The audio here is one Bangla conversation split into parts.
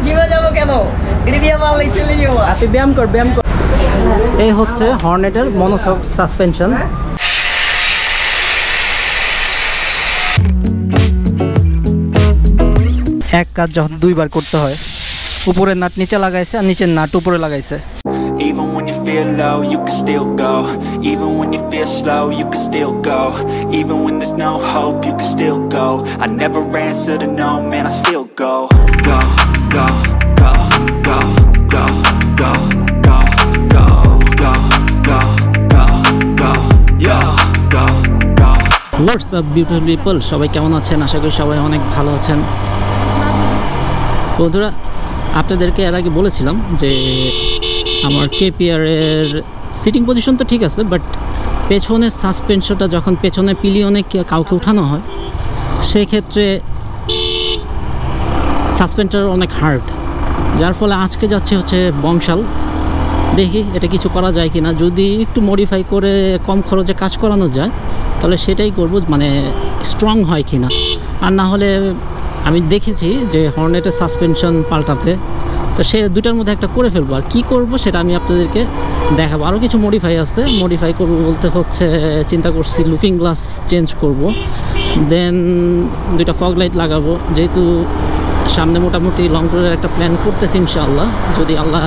জিমে যাবো কেন? এটা দিয়ে মারলেই চলে যাবো। আপনি ব্যায়াম কর। এই হচ্ছে হর্নেটের মনোশক সাসপেনশন। এক কাজ যখন দুইবার করতে হয়, উপরের নাট নিচে লাগাইছে আর নিচের নাট উপরে লাগাইছে। Even when you feel low, you can still go. Even when you feel slow, you can still go. Even when there's no hope, you can still go. I never answer to no, man, I still go. Go, go, go, go, go, go, go, go, go, go, go, go, yo, go, go. What's up beautiful people? সবাই কেমন আছেন? আশা করি সবাই অনেক ভালো আছেন। বন্ধুরা, আপনাদেরকে এর আগে বলেছিলাম যে আমার কেপিআরের সিটিং পজিশন তো ঠিক আছে, বাট পেছনের সাসপেনশনটা যখন পেছনে পিলিয়নে কাউকে উঠানো হয় সেক্ষেত্রে সাসপেনশন অনেক হার্ড, যার ফলে আজকে যাচ্ছে হচ্ছে বংশাল। দেখি এটা কিছু করা যায় কি না, যদি একটু মডিফাই করে কম খরচে কাজ করানো যায় তাহলে সেটাই করব, মানে স্ট্রং হয় কি না। আর না হলে আমি দেখেছি যে হর্নেটের সাসপেনশন পাল্টাতে, তো সে দুটার মধ্যে একটা করে ফেলবো। আর কী করবো সেটা আমি আপনাদেরকে দেখাবো। আরও কিছু মডিফাই আছে, মডিফাই করবো বলতে হচ্ছে চিন্তা করছি লুকিং গ্লাস চেঞ্জ করব, দেন দুইটা ফগ লাইট লাগাবো। যেহেতু সামনে মোটামুটি লং ট্যুরের একটা প্ল্যান করতেছি ইনশাআল্লাহ, যদি আল্লাহ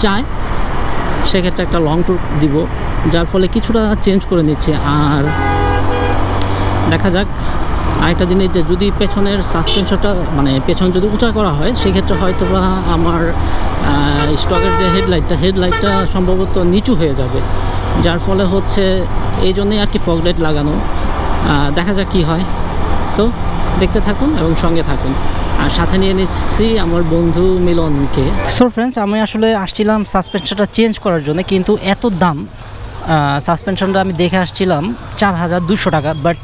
চায় সেক্ষেত্রে একটা লং ট্যুর দিব, যার ফলে কিছুটা চেঞ্জ করে নিচ্ছে। আর দেখা যাক আরেকটা জিনিস, যে যদি পেছনের সাসপেনশনটা মানে পেছন যদি উঁচা করা হয় সেক্ষেত্রে হয়তো বা আমার স্টকের যে হেডলাইটটা সম্ভবত নিচু হয়ে যাবে, যার ফলে হচ্ছে এই জন্যই আর কি ফগ লাইট লাগানো। দেখা যাক কী হয়। সো দেখতে থাকুন এবং সঙ্গে থাকুন। আর সাথে নিয়ে নিচ্ছি আমার বন্ধু মিলনকে। সো ফ্রেন্ডস, আমি আসলে আসছিলাম সাসপেনশনটা চেঞ্জ করার জন্য, কিন্তু এত দাম সাসপেনশনটা আমি দেখে আসছিলাম 4200 টাকা, বাট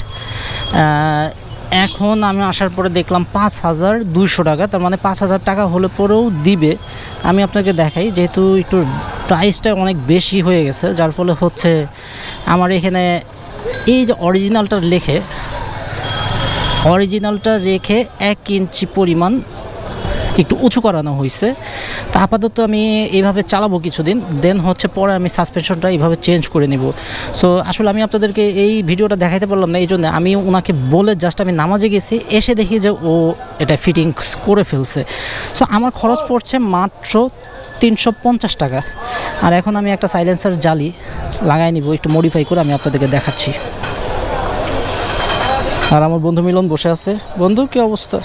এখন আমি আসার পরে দেখলাম 5200 টাকা। তার মানে 5000 টাকা হলে পরেও দিবে। আমি আপনাকে দেখাই, যেহেতু একটু প্রাইসটা অনেক বেশি হয়ে গেছে, যার ফলে হচ্ছে আমার এখানে এই যে অরিজিনালটা রেখে 1 ইঞ্চি পরিমাণ একটু উঁচু করানো হয়েছে। তা আপাতত আমি এইভাবে চালাবো কিছুদিন, দেন হচ্ছে পরে আমি সাসপেনশনটা এইভাবে চেঞ্জ করে নিব। সো আসলে আমি আপনাদেরকে এই ভিডিওটা দেখাইতে পারলাম না, এই জন্য আমি ওনাকে বলে জাস্ট আমি নামাজে গেছি, এসে দেখি যে ও এটা ফিটিংস করে ফেলছে। সো আমার খরচ পড়ছে মাত্র 350 টাকা। আর এখন আমি একটা সাইলেন্সার জালি লাগাই নিব, একটু মডিফাই করে আমি আপনাদেরকে দেখাচ্ছি। আর আমার বন্ধু মিলন বসে আছে। বন্ধু, কী অবস্থা?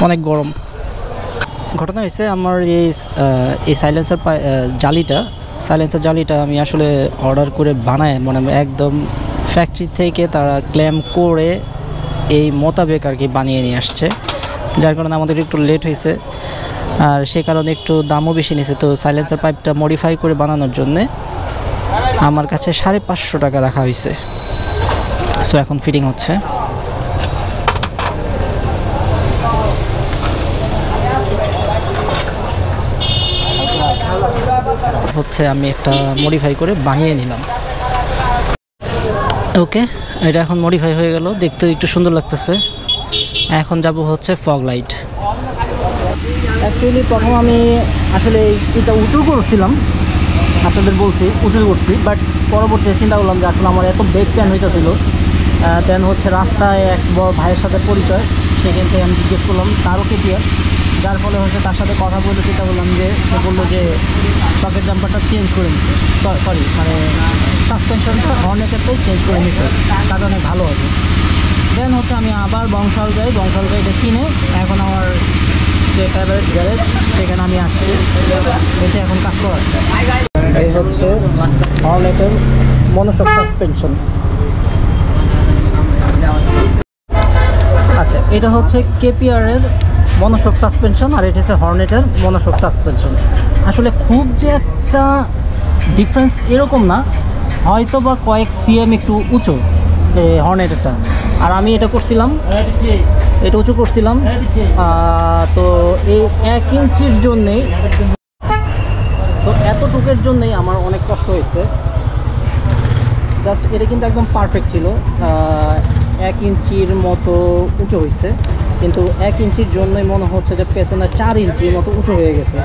অনেক গরম। ঘটনা হয়েছে, আমার এই সাইলেন্সার জালিটা আমি আসলে অর্ডার করে বানায়, মানে একদম ফ্যাক্টরি থেকে তারা ক্লেম করে এই মোতাবেক আর কি বানিয়ে নিয়ে আসছে, যার কারণে আমাদের একটু লেট হয়েছে। আর সে কারণে একটু দামও বেশি নিয়েছে। তো সাইলেন্সার পাইপটা মডিফাই করে বানানোর জন্যে আমার কাছে 550 টাকা রাখা হয়েছে। সো এখন ফিটিং হচ্ছে। আমি একটা মডিফাই করে বানিয়ে নিলাম। ওকে, এটা এখন মডিফাই হয়ে গেল, দেখতে একটু সুন্দর লাগতেছে। এখন যাব হচ্ছে ফগ লাইট। অ্যাকচুয়ালি প্রথম আমি আসলে এটা উঁচু করছিলাম, আপনাদের বলছি উঁচু করছি, বাট পরবর্তীতে চিন্তা করলাম যে আসলে আমার এত বেগ প্যান হইতেছিল। দেন হচ্ছে রাস্তায় এক বড় ভাইয়ের সাথে পরিচয়, সেখান থেকে আমি জিজ্ঞেস করলাম তারও কেপিআর, যার ফলে হচ্ছে তার সাথে কথা বলে চিন্তা করলাম যে সে বললো যে সকেট জাম্পারটা চেঞ্জ করে নিতে, সরি মানে সাসপেনশনটা হর্নেটেরটাই চেঞ্জ করে নিতে, তার অনেক ভালো হবে। দেন হচ্ছে আমি আবার বংশাল যাই, এটা কিনে এখন আমার যে ফেভারিট গ্যারেজ সেখানে আমি আসছি, এসে এখন কাজ করাচ্ছি। এই হচ্ছে হর্নেটের মনোশক সাসপেনশন। আচ্ছা, এটা হচ্ছে কেপিআরের মনোশক সাসপেনশন, আর এটা হচ্ছে হর্নেটের মনোশক সাসপেনশন। আসলে খুব যে একটা ডিফারেন্স এরকম না, হয়তো বা কয়েক সিএম একটু উঁচু হর্নেটেরটা। আর আমি এটা করছিলাম, এটা উঁচু করছিলাম, তো এই 1 ইঞ্চির জন্যে, তো এতটুকের জন্যই আমার অনেক কষ্ট হয়েছে। জাস্ট এটা কিন্তু একদম পারফেক্ট ছিল, 1 ইঞ্চির মতো উঁচু হয়েছে। কিন্তু 1 ইঞ্চির জন্যই মনে হচ্ছে যে পেছনে 4 ইঞ্চির মতো উঁচু হয়ে গেছে।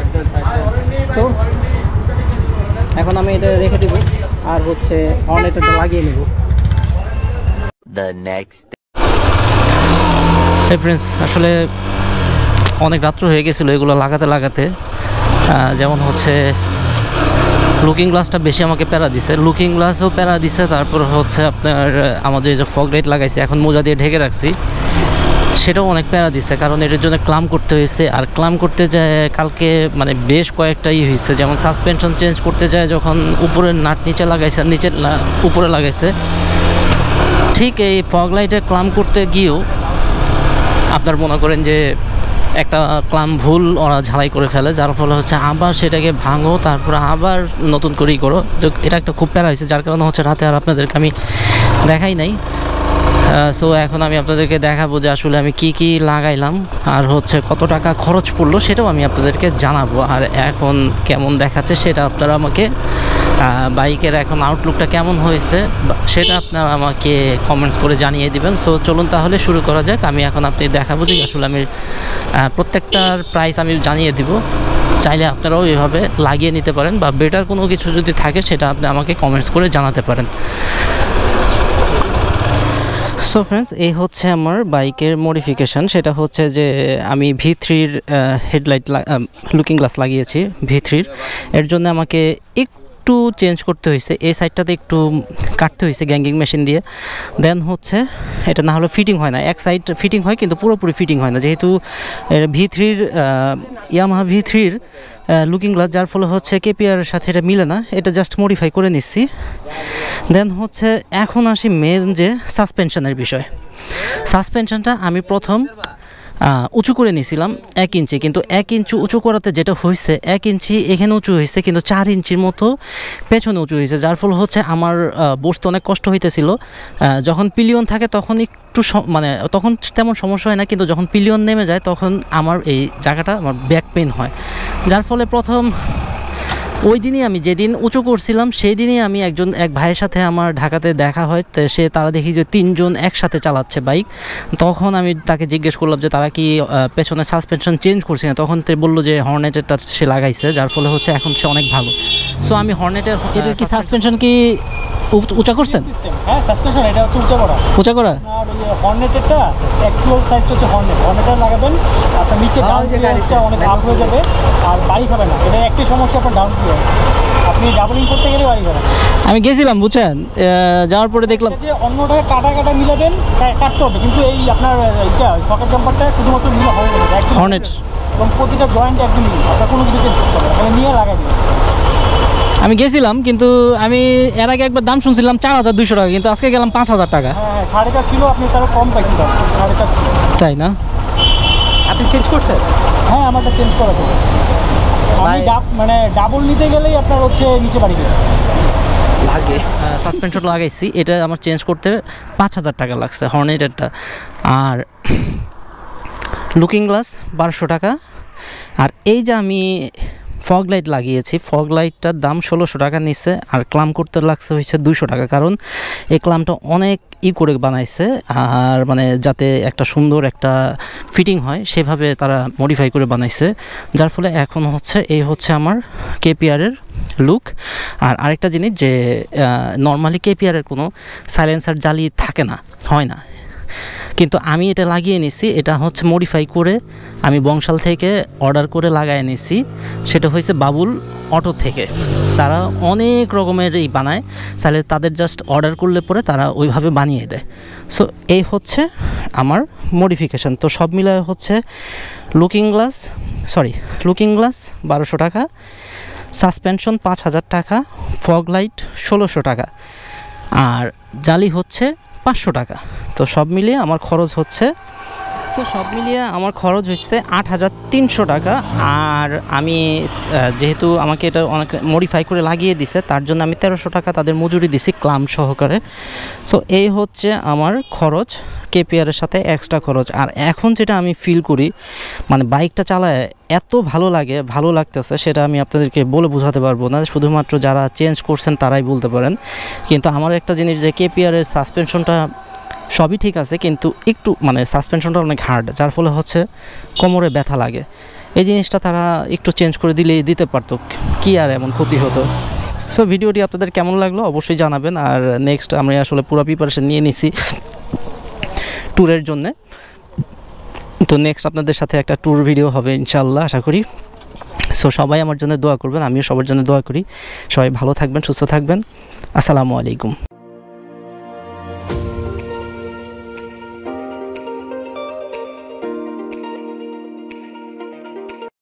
তো এখন আমি এটা রেখে দেবো আর হচ্ছে হর্নেটরটা লাগিয়ে নেব। এই ফ্রেন্ডস, আসলে অনেক রাত্র হয়ে গেছিলো এগুলো লাগাতে লাগাতে। যেমন হচ্ছে লুকিং গ্লাসটা বেশি আমাকে প্যারা দিছে, লুকিং গ্লাসও প্যারা দিছে, তারপর হচ্ছে আপনার আমাদের যে ফগ লাইট লাগাইছে এখন মোজা দিয়ে ঢেকে রাখছি, সেটাও অনেক প্যারা দিচ্ছে, কারণ এটার জন্য ক্লাম করতে হয়েছে। আর ক্লাম করতে যায় কালকে মানে বেশ কয়েকটাই হয়েছে, যেমন সাসপেনশন চেঞ্জ করতে যায় যখন উপরের নাট নিচে লাগাইছে, নিচের উপরে লাগাইছে, ঠিক এই ফগ লাইটে ক্লাম করতে গিয়েও আপনার মনে করেন যে একটা ক্লাম ভুল ওরা ঝালাই করে ফেলে, যার ফলে হচ্ছে আবার সেটাকে ভাঙো, তারপর আবার নতুন করেই করো। এটা একটা খুব প্যারা হয়েছে, যার কারণে হচ্ছে রাতে আর আপনাদেরকে আমি দেখাই নাই। সো এখন আমি আপনাদেরকে দেখাবো যে আসলে আমি কি কি লাগাইলাম আর হচ্ছে কত টাকা খরচ পড়লো, সেটাও আমি আপনাদেরকে জানাবো। আর এখন কেমন দেখাচ্ছে সেটা আপনারা আমাকে, বাইকের এখন আউটলুকটা কেমন হয়েছে সেটা আপনারা আমাকে কমেন্টস করে জানিয়ে দিবেন। সো চলুন তাহলে শুরু করা যাক। আমি এখন আপনি দেখাবো যে আসলে আমি প্রত্যেকটার প্রাইস আমি জানিয়ে দিব, চাইলে আপনারাও এইভাবে লাগিয়ে নিতে পারেন, বা বেটার কোনো কিছু যদি থাকে সেটা আপনি আমাকে কমেন্টস করে জানাতে পারেন। সো ফ্রেন্ডস, এই হচ্ছে আমার বাইকের মডিফিকেশান। সেটা হচ্ছে যে আমি V3-র হেডলাইট লুকিং গ্লাস লাগিয়েছি V3-র। এর জন্য আমাকে একটু চেঞ্জ করতে হয়েছে, এই সাইডটাতে একটু কাটতে হয়েছে গ্যাঙ্গিং মেশিন দিয়ে। দেন হচ্ছে এটা না হলে ফিটিং হয় না, এক সাইড ফিটিং হয় কিন্তু পুরোপুরি ফিটিং হয় না, যেহেতু V3-র ইয়ামাহা V3-র লুকিং গ্লাস, যার ফলে হচ্ছে কেপিআরের সাথে এটা মিলে না, এটা জাস্ট মডিফাই করে নিচ্ছি। দেন হচ্ছে এখন আসি মেন যে সাসপেনশনের বিষয়। সাসপেনশনটা আমি প্রথম উঁচু করে নিয়েছিলাম 1 ইঞ্চি, কিন্তু 1 ইঞ্চি উঁচু করাতে যেটা হয়েছে 1 ইঞ্চি এখানে উঁচু হয়েছে, কিন্তু 4 ইঞ্চির মতো পেছনে উঁচু হয়েছে, যার ফলে হচ্ছে আমার বসতে অনেক কষ্ট হইতেছিল। যখন পিলিয়ন থাকে তখন একটু মানে তখন তেমন সমস্যা হয় না, কিন্তু যখন পিলিয়ন নেমে যায় তখন আমার এই জায়গাটা আমার ব্যাক পেইন হয়। যার ফলে প্রথম ওই দিনই আমি যেদিন উঁচু করছিলাম সেই দিনই আমি এক ভাইয়ের সাথে আমার ঢাকাতে দেখা হয়, তো তারা দেখি যে 3 জন একসাথে চালাচ্ছে বাইক। তখন আমি তাকে জিজ্ঞেস করলাম যে তারা কি পেছনে সাসপেনশন চেঞ্জ করছে না, তখন সে বললো যে হর্নেটেরটা সে লাগাইছে, যার ফলে হচ্ছে এখন সে অনেক ভালো। সো আমি হর্নেটের এটা কি সাসপেনশন কি উঁচা করছেন? হ্যাঁ, সাসপেনশন এটা হচ্ছে উঁচা করা। আর ওই হর্নেটেরটা অ্যাকচুয়াল সাইজটা হচ্ছে হর্নেটার লাগাবেন, আপনার নিচে ডাউন ক্লিয়ারেন্সটা অনেক আপ হয়ে যাবে আর বাড়ি খাবে না। এটা একটি সমস্যা, আপনার ডাউন ক্লিয়ারেন্স, আপনি ডাবলিং করতে গেলে বাড়ি খাবে না। আমি গেছিলাম বুঝছেন, যাওয়ার পরে দেখলাম যে অন্যটাকে কাটা মিলাবেন, কাটতে হবে, কিন্তু এই আপনার এইটা সকেট জাম্পারটা শুধুমাত্র মিলা হবে না, হর্নেট এবং প্রতিটা জয়েন্ট একদম মিল, আপনার কোনো কিছু চেঞ্জ করতে হবে না, নিয়ে লাগাই দিবেন। আমি গেছিলাম, কিন্তু আমি এর আগে একবার দাম শুনছিলাম 4200 টাকা, কিন্তু আজকে গেলাম 5000 টাকা। হ্যাঁ, 4.5 ছিল, আপনি তারও কম পাইছেন, 4.5 ছিল। তাই না? আপনি চেঞ্জ করছেন? হ্যাঁ, আমারটা চেঞ্জ করা যাবে। আমি মানে ডাবল নিতে গেলেই আপনার হচ্ছে নিচে বাড়ি গেছে লাগে। সাসপেনশন লাগাইছি, এটা আমার চেঞ্জ করতে 5000 টাকা লাগছে হর্নেটেরটা। আর লুকিং গ্লাস 1200 টাকা। আর এই যে আমি ফগ লাইট লাগিয়েছি, ফগ লাইটটার দাম 1600 টাকা নিচ্ছে, আর ক্লাম করতে লাগছে হচ্ছে 200 টাকা, কারণ এই ক্লামটা অনেক করে বানাইছে, আর মানে যাতে একটা সুন্দর একটা ফিটিং হয় সেভাবে তারা মডিফাই করে বানাইছে, যার ফলে এখন হচ্ছে এই হচ্ছে আমার কেপিআরের লুক। আর আরেকটা জিনিস যে নর্মালি কেপিআরের কোনো সাইলেন্সার জালি থাকে না, হয় না, কিন্তু আমি এটা লাগিয়ে নিছি, এটা হচ্ছে মডিফাই করে আমি বংশাল থেকে অর্ডার করে লাগাই নিছি। সেটা হয়েছে বাবুল অটো থেকে, তারা অনেক রকমের এই বানায়, তাহলে তাদের জাস্ট অর্ডার করলে পরে তারা ওইভাবে বানিয়ে দেয়। সো এই হচ্ছে আমার মডিফিকেশান। তো সব মিলায় হচ্ছে লুকিং গ্লাস 1200 টাকা, সাসপেনশন 5000 টাকা, ফগ লাইট 1600 টাকা, আর জালি হচ্ছে 500 টাকা। তো সব মিলিয়ে আমার খরচ হচ্ছে 8300 টাকা। আর আমি যেহেতু আমাকে এটা অনেক মডিফাই করে লাগিয়ে দিছে, তার জন্য আমি 1300 টাকা তাদের মজুরি দিছি ক্লাম সহকারে। সো এই হচ্ছে আমার খরচ, কেপিআরের সাথে এক্সট্রা খরচ। আর এখন যেটা আমি ফিল করি, মানে বাইকটা চালায় এত ভালো লাগতেছে, সেটা আমি আপনাদেরকে বলে বোঝাতে পারবো না, শুধুমাত্র যারা চেঞ্জ করছেন তারাই বলতে পারেন। কিন্তু আমার একটা জিনিস যে কেপিআরের সাসপেনশনটা সবই ঠিক আছে, কিন্তু একটু মানে সাসপেনশনটা অনেক হার্ড, যার ফলে হচ্ছে কোমরে ব্যথা লাগে। এই জিনিসটা তারা একটু চেঞ্জ করে দিতে পারতো, কি আর এমন ক্ষতি হতো। সো ভিডিওটি আপনাদের কেমন লাগলো অবশ্যই জানাবেন। আর নেক্সট আমি আসলে পুরো প্রিপারেশন নিয়ে নিছি ট্যুরের জন্যে, তো নেক্সট আপনাদের সাথে একটা ট্যুর ভিডিও হবে ইনশাআল্লাহ আশা করি। সো সবাই আমার জন্য দোয়া করবেন, আমিও সবার জন্য দোয়া করি। সবাই ভালো থাকবেন, সুস্থ থাকবেন। আসসালামু আলাইকুম।